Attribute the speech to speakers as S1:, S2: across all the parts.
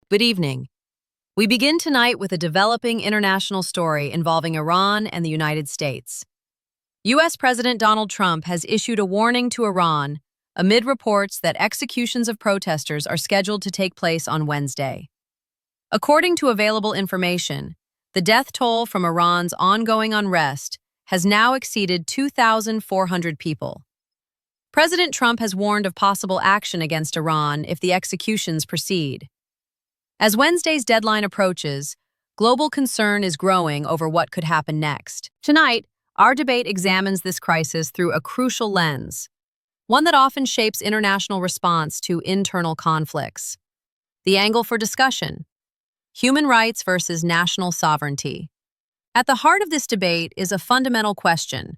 S1: Good evening. We begin tonight with a developing international story involving Iran and the United States. U.S. President Donald Trump has issued a warning to Iran amid reports that executions of protesters are scheduled to take place on Wednesday. According to available information, the death toll from Iran's ongoing unrest has now exceeded 2,400 people. President Trump has warned of possible action against Iran if the executions proceed. As Wednesday's deadline approaches, global concern is growing over what could happen next. Tonight, our debate examines this crisis through a crucial lens, one that often shapes international response to internal conflicts. The angle for discussion: human rights versus national sovereignty. At the heart of this debate is a fundamental question: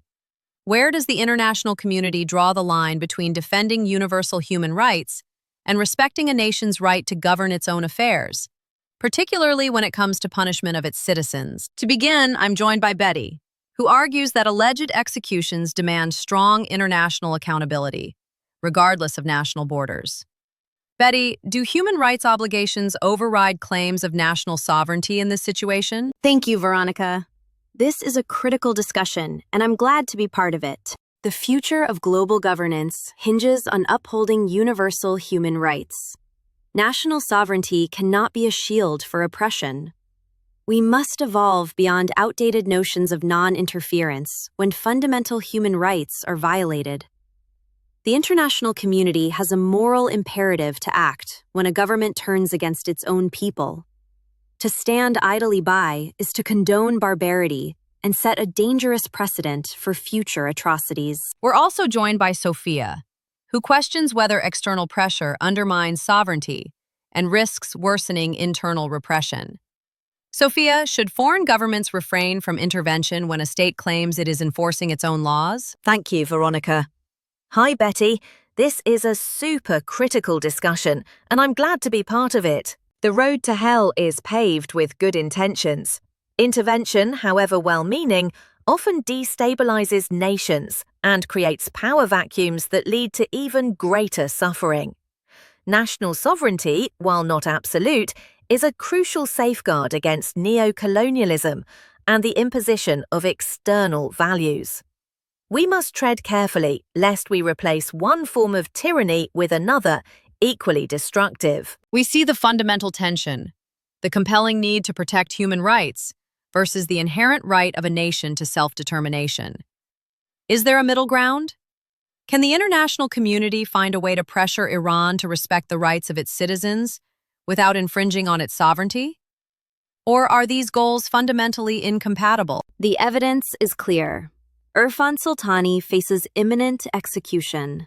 S1: where does the international community draw the line between defending universal human rights and respecting a nation's right to govern its own affairs, particularly when it comes to punishment of its citizens? To begin, I'm joined by Betty, who argues that alleged executions demand strong international accountability, regardless of national borders. Betty, do human rights obligations override claims of national sovereignty in this situation?
S2: Thank you, Veronica. This is a critical discussion, and I'm glad to be part of it. The future of global governance hinges on upholding universal human rights. National sovereignty cannot be a shield for oppression. We must evolve beyond outdated notions of non-interference when fundamental human rights are violated. The international community has a moral imperative to act when a government turns against its own people. To stand idly by is to condone barbarity and set a dangerous precedent for future atrocities.
S1: We're also joined by Sophia, who questions whether external pressure undermines sovereignty and risks worsening internal repression. Sophia, should foreign governments refrain from intervention when a state claims it is enforcing its own laws?
S3: Thank you, Veronica. Hi, Betty. This is a super critical discussion, and I'm glad to be part of it. The road to hell is paved with good intentions. Intervention, however well-meaning, often destabilizes nations and creates power vacuums that lead to even greater suffering. National sovereignty, while not absolute, is a crucial safeguard against neo-colonialism and the imposition of external values. We must tread carefully lest we replace one form of tyranny with another, equally destructive.
S1: We see the fundamental tension, the compelling need to protect human rights versus the inherent right of a nation to self-determination. Is there a middle ground? Can the international community find a way to pressure Iran to respect the rights of its citizens without infringing on its sovereignty? Or are these goals fundamentally incompatible?
S2: The evidence is clear. Irfan Sultani faces imminent execution.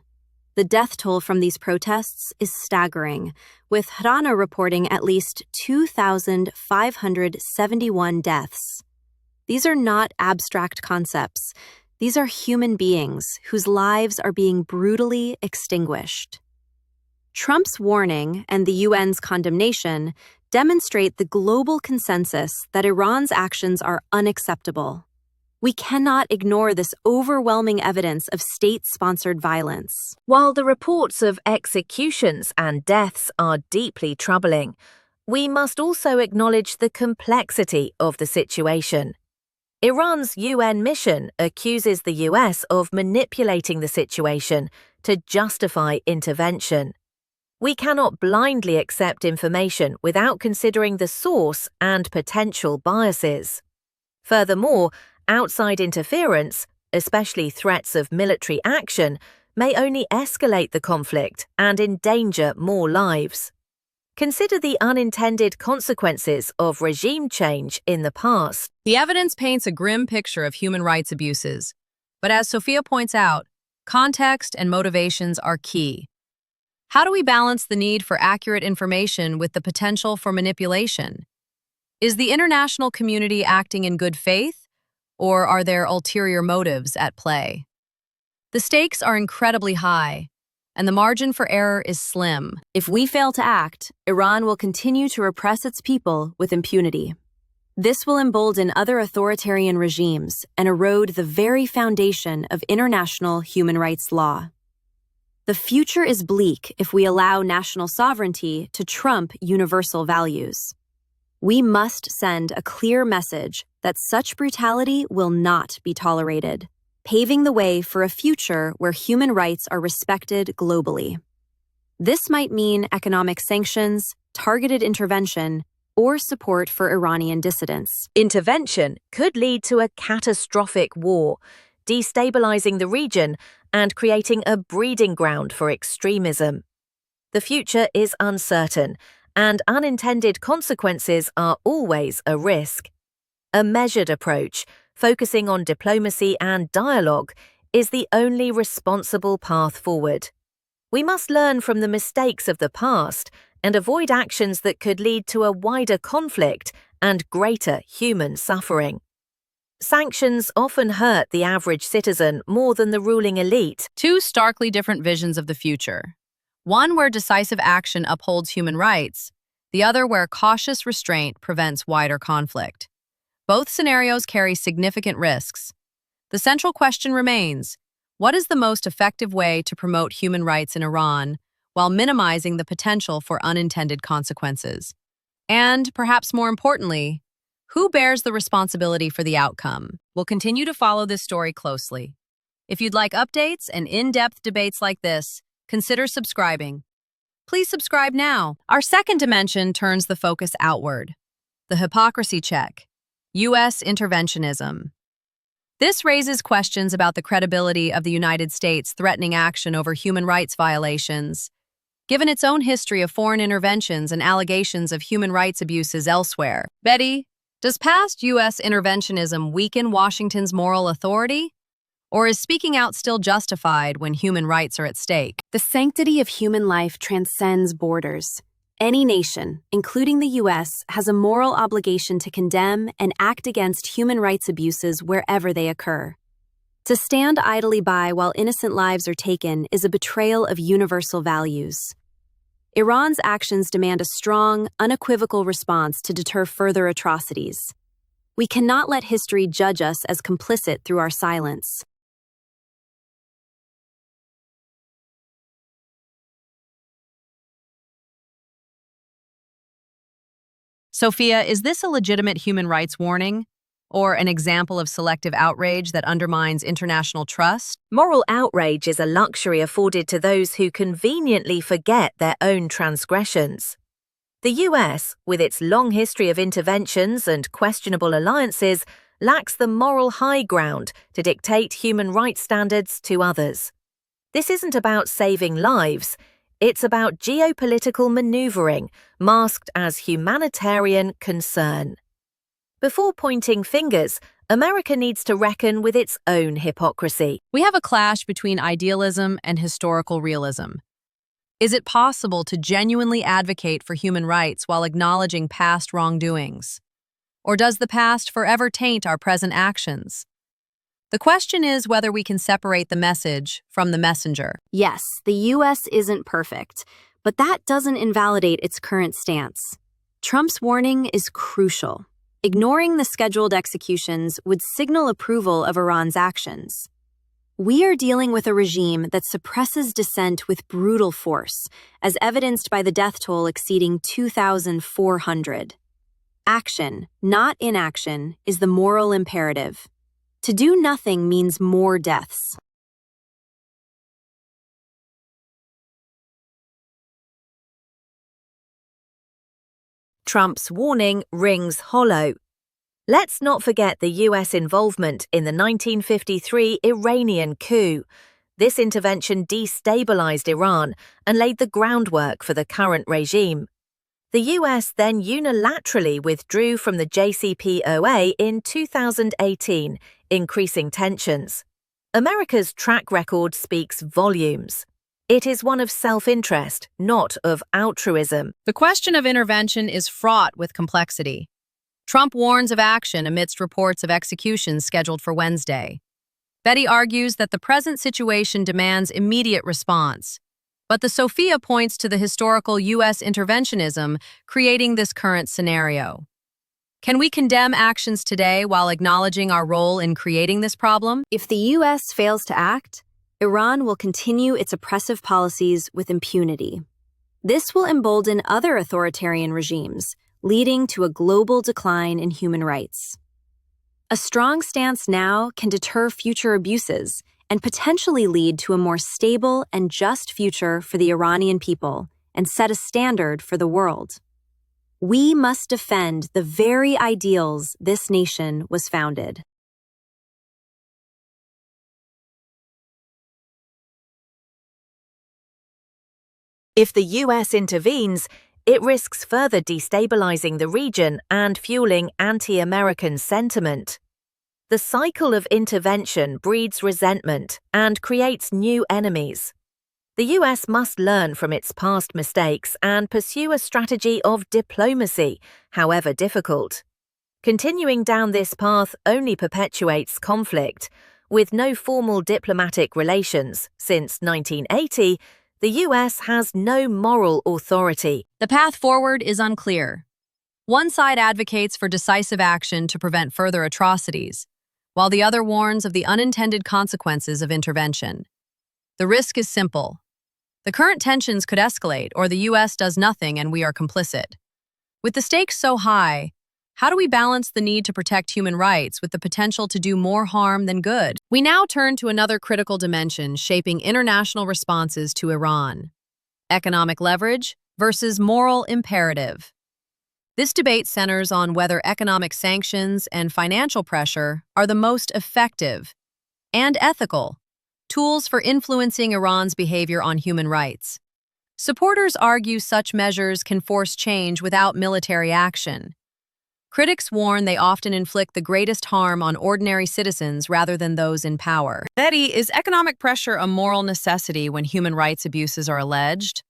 S2: The death toll from these protests is staggering, with Hrana reporting at least 2,571 deaths. These are not abstract concepts. These are human beings whose lives are being brutally extinguished. Trump's warning and the UN's condemnation demonstrate the global consensus that Iran's actions are unacceptable. We cannot ignore this overwhelming evidence of state-sponsored violence.
S3: While the reports of executions and deaths are deeply troubling, we must also acknowledge the complexity of the situation. Iran's UN mission accuses the US of manipulating the situation to justify intervention. We cannot blindly accept information without considering the source and potential biases. Furthermore, outside interference, especially threats of military action, may only escalate the conflict and endanger more lives. Consider the unintended consequences of regime change in the past.
S1: The evidence paints a grim picture of human rights abuses, but as Sophia points out, context and motivations are key. How do we balance the need for accurate information with the potential for manipulation? Is the international community acting in good faith? Or are there ulterior motives at play? The stakes are incredibly high, and the margin for error is slim.
S2: If we fail to act, Iran will continue to repress its people with impunity. This will embolden other authoritarian regimes and erode the very foundation of international human rights law. The future is bleak if we allow national sovereignty to trump universal values. We must send a clear message that such brutality will not be tolerated, paving the way for a future where human rights are respected globally. This might mean economic sanctions, targeted intervention, or support for Iranian dissidents.
S3: Intervention could lead to a catastrophic war, destabilizing the region and creating a breeding ground for extremism. The future is uncertain, and unintended consequences are always a risk. A measured approach, focusing on diplomacy and dialogue, is the only responsible path forward. We must learn from the mistakes of the past and avoid actions that could lead to a wider conflict and greater human suffering. Sanctions often hurt the average citizen more than the ruling elite.
S1: Two starkly different visions of the future. One where decisive action upholds human rights, the other where cautious restraint prevents wider conflict. Both scenarios carry significant risks. The central question remains, what is the most effective way to promote human rights in Iran while minimizing the potential for unintended consequences? And, perhaps more importantly, who bears the responsibility for the outcome? We'll continue to follow this story closely. If you'd like updates and in-depth debates like this, consider subscribing. Please subscribe now. Our second dimension turns the focus outward. The hypocrisy check. U.S. interventionism. This raises questions about the credibility of the United States threatening action over human rights violations, given its own history of foreign interventions and allegations of human rights abuses elsewhere. Betty, does past U.S. interventionism weaken Washington's moral authority? Or is speaking out still justified when human rights are at stake?
S2: The sanctity of human life transcends borders. Any nation, including the U.S., has a moral obligation to condemn and act against human rights abuses wherever they occur. To stand idly by while innocent lives are taken is a betrayal of universal values. Iran's actions demand a strong, unequivocal response to deter further atrocities. We cannot let history judge us as complicit through our silence.
S1: Sophia, is this a legitimate human rights warning? Or an example of selective outrage that undermines international trust?
S3: Moral outrage is a luxury afforded to those who conveniently forget their own transgressions. The US, with its long history of interventions and questionable alliances, lacks the moral high ground to dictate human rights standards to others. This isn't about saving lives. It's about geopolitical maneuvering, masked as humanitarian concern. Before pointing fingers, America needs to reckon with its own hypocrisy.
S1: We have a clash between idealism and historical realism. Is it possible to genuinely advocate for human rights while acknowledging past wrongdoings? Or does the past forever taint our present actions? The question is whether we can separate the message from the messenger.
S2: Yes, the U.S. isn't perfect, but that doesn't invalidate its current stance. Trump's warning is crucial. Ignoring the scheduled executions would signal approval of Iran's actions. We are dealing with a regime that suppresses dissent with brutal force, as evidenced by the death toll exceeding 2,400. Action, not inaction, is the moral imperative. To do nothing means more deaths.
S3: Trump's warning rings hollow. Let's not forget the US involvement in the 1953 Iranian coup. This intervention destabilized Iran and laid the groundwork for the current regime. The US then unilaterally withdrew from the JCPOA in 2018, increasing tensions. America's track record speaks volumes. It is one of self-interest, not of altruism.
S1: The question of intervention is fraught with complexity. Trump warns of action amidst reports of executions scheduled for Wednesday. Betty argues that the present situation demands immediate response, but the Sophia points to the historical U.S. interventionism creating this current scenario. Can we condemn actions today while acknowledging our role in creating this problem?
S2: If the U.S. fails to act, Iran will continue its oppressive policies with impunity. This will embolden other authoritarian regimes, leading to a global decline in human rights. A strong stance now can deter future abuses and potentially lead to a more stable and just future for the Iranian people and set a standard for the world. We must defend the very ideals this nation was founded.
S3: If the US intervenes, it risks further destabilizing the region and fueling anti-American sentiment. The cycle of intervention breeds resentment and creates new enemies. The US must learn from its past mistakes and pursue a strategy of diplomacy, however difficult. Continuing down this path only perpetuates conflict. With no formal diplomatic relations since 1980, the US has no moral authority.
S1: The path forward is unclear. One side advocates for decisive action to prevent further atrocities, while the other warns of the unintended consequences of intervention. The risk is simple. The current tensions could escalate, or the US does nothing and we are complicit. With the stakes so high, how do we balance the need to protect human rights with the potential to do more harm than good? We now turn to another critical dimension shaping international responses to Iran: economic leverage versus moral imperative. This debate centers on whether economic sanctions and financial pressure are the most effective and ethical tools for influencing Iran's behavior on human rights. Supporters argue such measures can force change without military action. Critics warn they often inflict the greatest harm on ordinary citizens rather than those in power. Betty, is economic pressure a moral necessity when human rights abuses are alleged?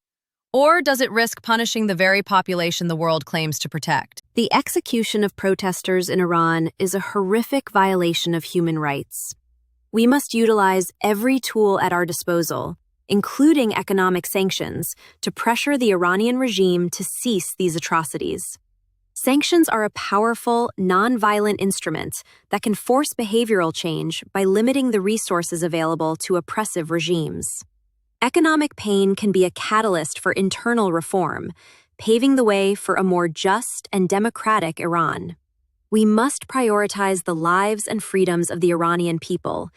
S1: Or does it risk punishing the very population the world claims to protect?
S2: The execution of protesters in Iran is a horrific violation of human rights. We must utilize every tool at our disposal, including economic sanctions, to pressure the Iranian regime to cease these atrocities. Sanctions are a powerful, non-violent instrument that can force behavioral change by limiting the resources available to oppressive regimes. Economic pain can be a catalyst for internal reform, paving the way for a more just and democratic Iran. We must prioritize the lives and freedoms of the Iranian people,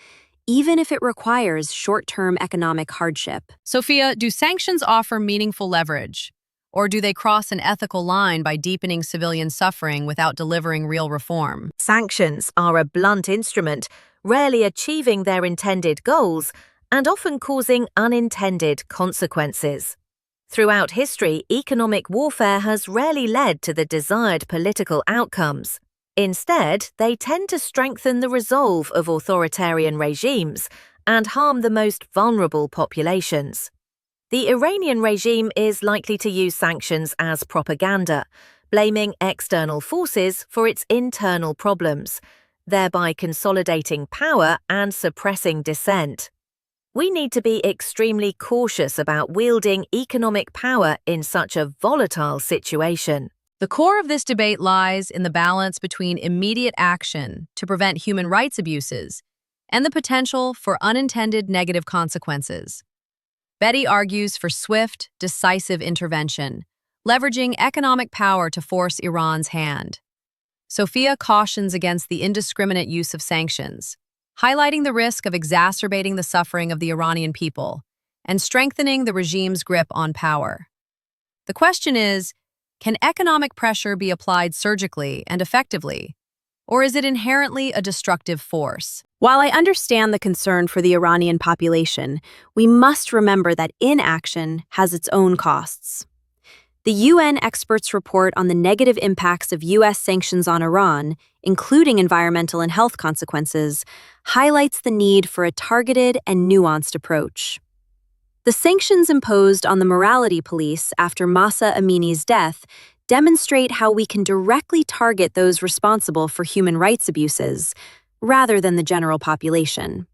S2: even if it requires short-term economic hardship.
S1: Sophia, do sanctions offer meaningful leverage? Or do they cross an ethical line by deepening civilian suffering without delivering real reform?
S3: Sanctions are a blunt instrument, rarely achieving their intended goals and often causing unintended consequences. Throughout history, economic warfare has rarely led to the desired political outcomes. Instead, they tend to strengthen the resolve of authoritarian regimes and harm the most vulnerable populations. The Iranian regime is likely to use sanctions as propaganda, blaming external forces for its internal problems, thereby consolidating power and suppressing dissent. We need to be extremely cautious about wielding economic power in such a volatile situation.
S1: The core of this debate lies in the balance between immediate action to prevent human rights abuses and the potential for unintended negative consequences. Betty argues for swift, decisive intervention, leveraging economic power to force Iran's hand. Sophia cautions against the indiscriminate use of sanctions, highlighting the risk of exacerbating the suffering of the Iranian people and strengthening the regime's grip on power. The question is, can economic pressure be applied surgically and effectively, or is it inherently a destructive force?
S2: While I understand the concern for the Iranian population, we must remember that inaction has its own costs. The UN experts' report on the negative impacts of US sanctions on Iran, including environmental and health consequences, highlights the need for a targeted and nuanced approach. The sanctions imposed on the morality police after Mahsa Amini's death demonstrate how we can directly target those responsible for human rights abuses, rather than the general population.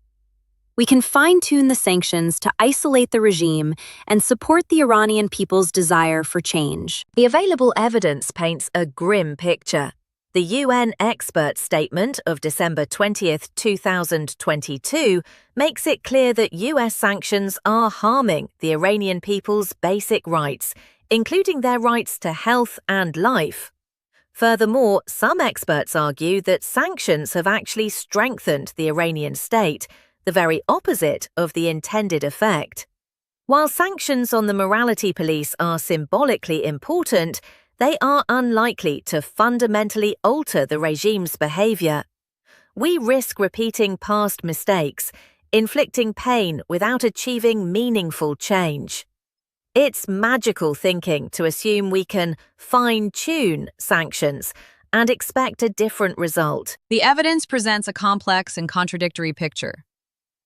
S2: We can fine-tune the sanctions to isolate the regime and support the Iranian people's desire for change.
S3: The available evidence paints a grim picture. The UN expert statement of December 20th, 2022 makes it clear that US sanctions are harming the Iranian people's basic rights, including their rights to health and life. Furthermore, some experts argue that sanctions have actually strengthened the Iranian state, the very opposite of the intended effect. While sanctions on the morality police are symbolically important, they are unlikely to fundamentally alter the regime's behavior. We risk repeating past mistakes, inflicting pain without achieving meaningful change. It's magical thinking to assume we can fine-tune sanctions and expect a different result.
S1: The evidence presents a complex and contradictory picture.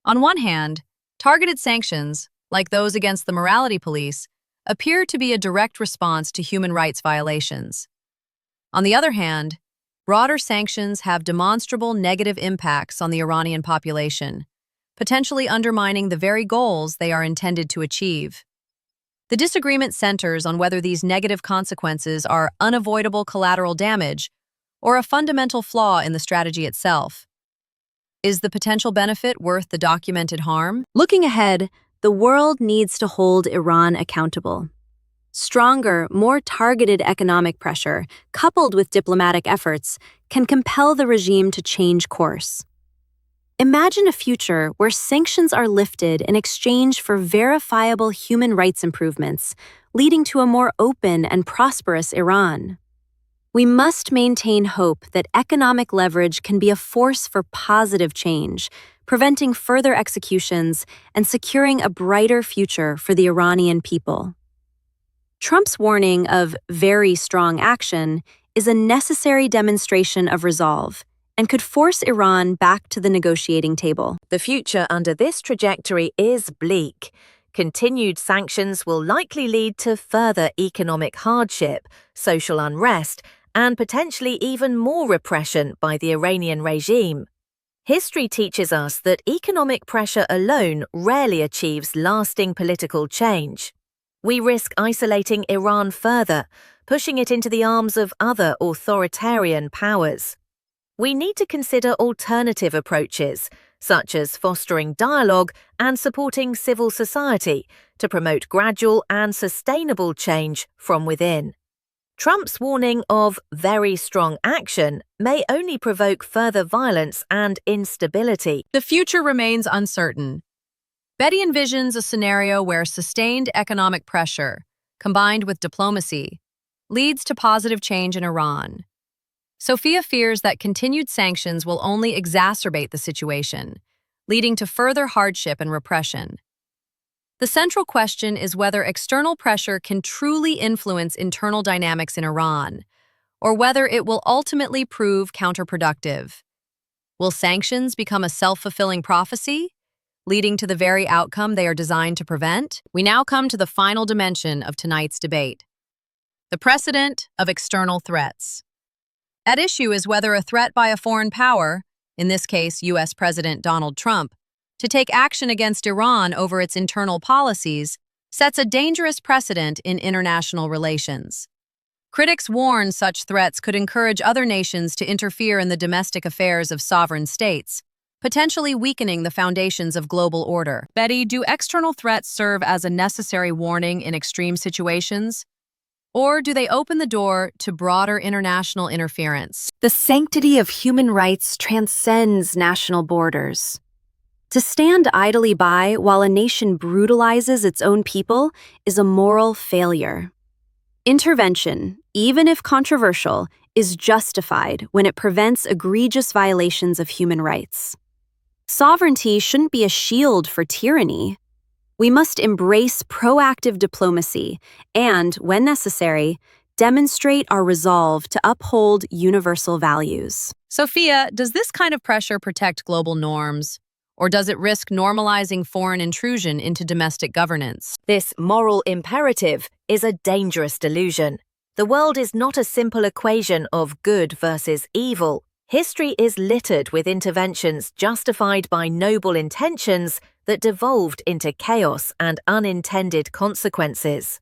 S1: On one hand, targeted sanctions, like those against the morality police, appear to be a direct response to human rights violations. On the other hand, broader sanctions have demonstrable negative impacts on the Iranian population, potentially undermining the very goals they are intended to achieve. The disagreement centers on whether these negative consequences are unavoidable collateral damage or a fundamental flaw in the strategy itself. Is the potential benefit worth the documented harm?
S2: Looking ahead, the world needs to hold Iran accountable. Stronger, more targeted economic pressure, coupled with diplomatic efforts, can compel the regime to change course. Imagine a future where sanctions are lifted in exchange for verifiable human rights improvements, leading to a more open and prosperous Iran. We must maintain hope that economic leverage can be a force for positive change, preventing further executions and securing a brighter future for the Iranian people. Trump's warning of very strong action is a necessary demonstration of resolve and could force Iran back to the negotiating table.
S3: The future under this trajectory is bleak. Continued sanctions will likely lead to further economic hardship, social unrest, and potentially even more repression by the Iranian regime. History teaches us that economic pressure alone rarely achieves lasting political change. We risk isolating Iran further, pushing it into the arms of other authoritarian powers. We need to consider alternative approaches, such as fostering dialogue and supporting civil society to promote gradual and sustainable change from within. Trump's warning of very strong action may only provoke further violence and instability.
S1: The future remains uncertain. Betty envisions a scenario where sustained economic pressure, combined with diplomacy, leads to positive change in Iran. Sophia fears that continued sanctions will only exacerbate the situation, leading to further hardship and repression. The central question is whether external pressure can truly influence internal dynamics in Iran, or whether it will ultimately prove counterproductive. Will sanctions become a self-fulfilling prophecy, leading to the very outcome they are designed to prevent? We now come to the final dimension of tonight's debate: the precedent of external threats. At issue is whether a threat by a foreign power, in this case US President Donald Trump, to take action against Iran over its internal policies sets a dangerous precedent in international relations. Critics warn such threats could encourage other nations to interfere in the domestic affairs of sovereign states, potentially weakening the foundations of global order. Betty, do external threats serve as a necessary warning in extreme situations? Or do they open the door to broader international interference?
S2: The sanctity of human rights transcends national borders. To stand idly by while a nation brutalizes its own people is a moral failure. Intervention, even if controversial, is justified when it prevents egregious violations of human rights. Sovereignty shouldn't be a shield for tyranny. We must embrace proactive diplomacy and, when necessary, demonstrate our resolve to uphold universal values.
S1: Sophia, does this kind of pressure protect global norms? Or does it risk normalizing foreign intrusion into domestic governance?
S3: This moral imperative is a dangerous delusion. The world is not a simple equation of good versus evil. History is littered with interventions justified by noble intentions that devolved into chaos and unintended consequences.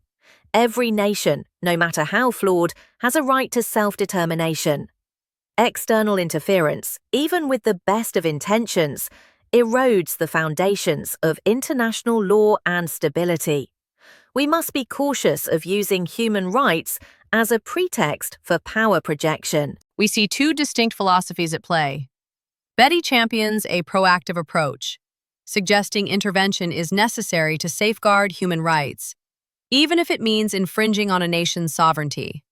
S3: Every nation, no matter how flawed, has a right to self-determination. External interference, even with the best of intentions, erodes the foundations of international law and stability. We must be cautious of using human rights as a pretext for power projection.
S1: We see two distinct philosophies at play. Betty champions a proactive approach, suggesting intervention is necessary to safeguard human rights, even if it means infringing on a nation's sovereignty.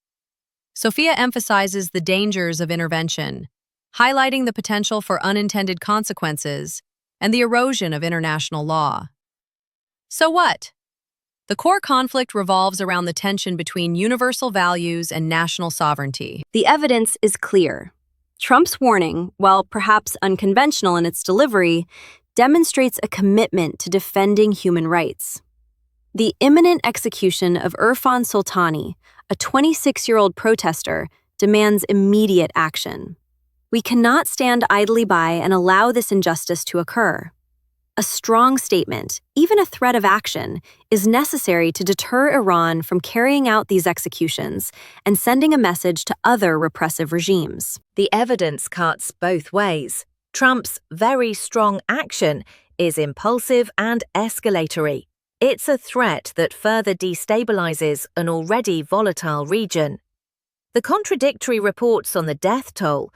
S1: Sophia emphasizes the dangers of intervention, highlighting the potential for unintended consequences and the erosion of international law. So what? The core conflict revolves around the tension between universal values and national sovereignty.
S2: The evidence is clear. Trump's warning, while perhaps unconventional in its delivery, demonstrates a commitment to defending human rights. The imminent execution of Irfan Soltani, a 26-year-old protester, demands immediate action. We cannot stand idly by and allow this injustice to occur. A strong statement, even a threat of action, is necessary to deter Iran from carrying out these executions and sending a message to other repressive regimes.
S3: The evidence cuts both ways. Trump's very strong action is impulsive and escalatory. It's a threat that further destabilizes an already volatile region. The contradictory reports on the death toll,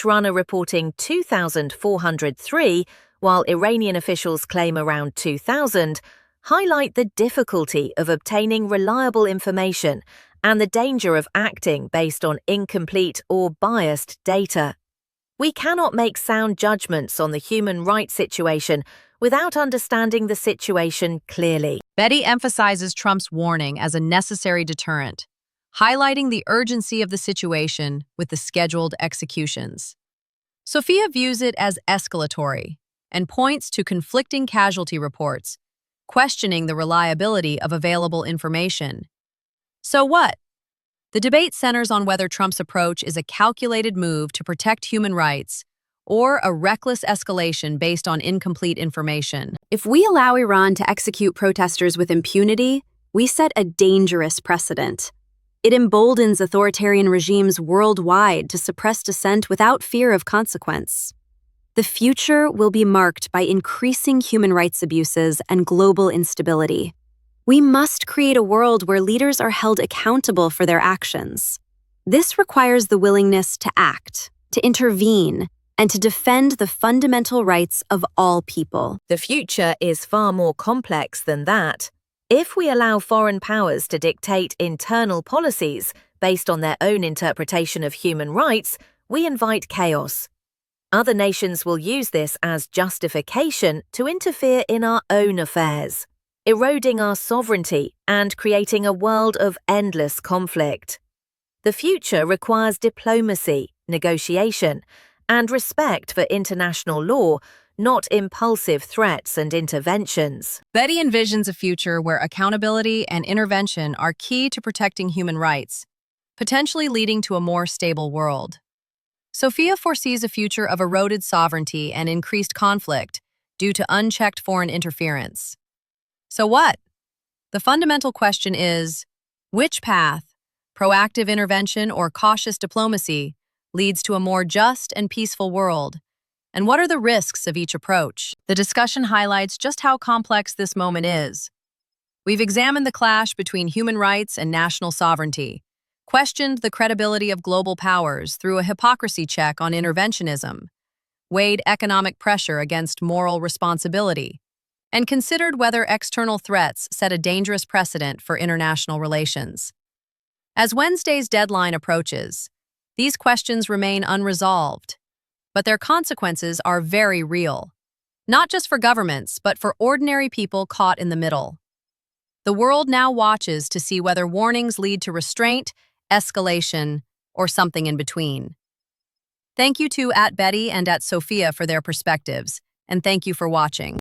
S3: Runner reporting 2,403, while Iranian officials claim around 2,000, highlight the difficulty of obtaining reliable information and the danger of acting based on incomplete or biased data. We cannot make sound judgments on the human rights situation without understanding the situation clearly.
S1: Betty emphasizes Trump's warning as a necessary deterrent, highlighting the urgency of the situation with the scheduled executions. Sophia views it as escalatory and points to conflicting casualty reports, questioning the reliability of available information. So what? The debate centers on whether Trump's approach is a calculated move to protect human rights or a reckless escalation based on incomplete information.
S2: If we allow Iran to execute protesters with impunity, we set a dangerous precedent. It emboldens authoritarian regimes worldwide to suppress dissent without fear of consequence. The future will be marked by increasing human rights abuses and global instability. We must create a world where leaders are held accountable for their actions. This requires the willingness to act, to intervene, and to defend the fundamental rights of all people.
S3: The future is far more complex than that. If we allow foreign powers to dictate internal policies based on their own interpretation of human rights, we invite chaos. Other nations will use this as justification to interfere in our own affairs, eroding our sovereignty and creating a world of endless conflict. The future requires diplomacy, negotiation, and respect for international law, not impulsive threats and interventions.
S1: Betty envisions a future where accountability and intervention are key to protecting human rights, potentially leading to a more stable world. Sophia foresees a future of eroded sovereignty and increased conflict due to unchecked foreign interference. So what? The fundamental question is, which path, proactive intervention or cautious diplomacy, leads to a more just and peaceful world? And what are the risks of each approach? The discussion highlights just how complex this moment is. We've examined the clash between human rights and national sovereignty, questioned the credibility of global powers through a hypocrisy check on interventionism, weighed economic pressure against moral responsibility, and considered whether external threats set a dangerous precedent for international relations. As Wednesday's deadline approaches, these questions remain unresolved, but their consequences are very real, not just for governments, but for ordinary people caught in the middle. The world now watches to see whether warnings lead to restraint, escalation, or something in between. Thank you to @Betty and @Sophia for their perspectives, and thank you for watching.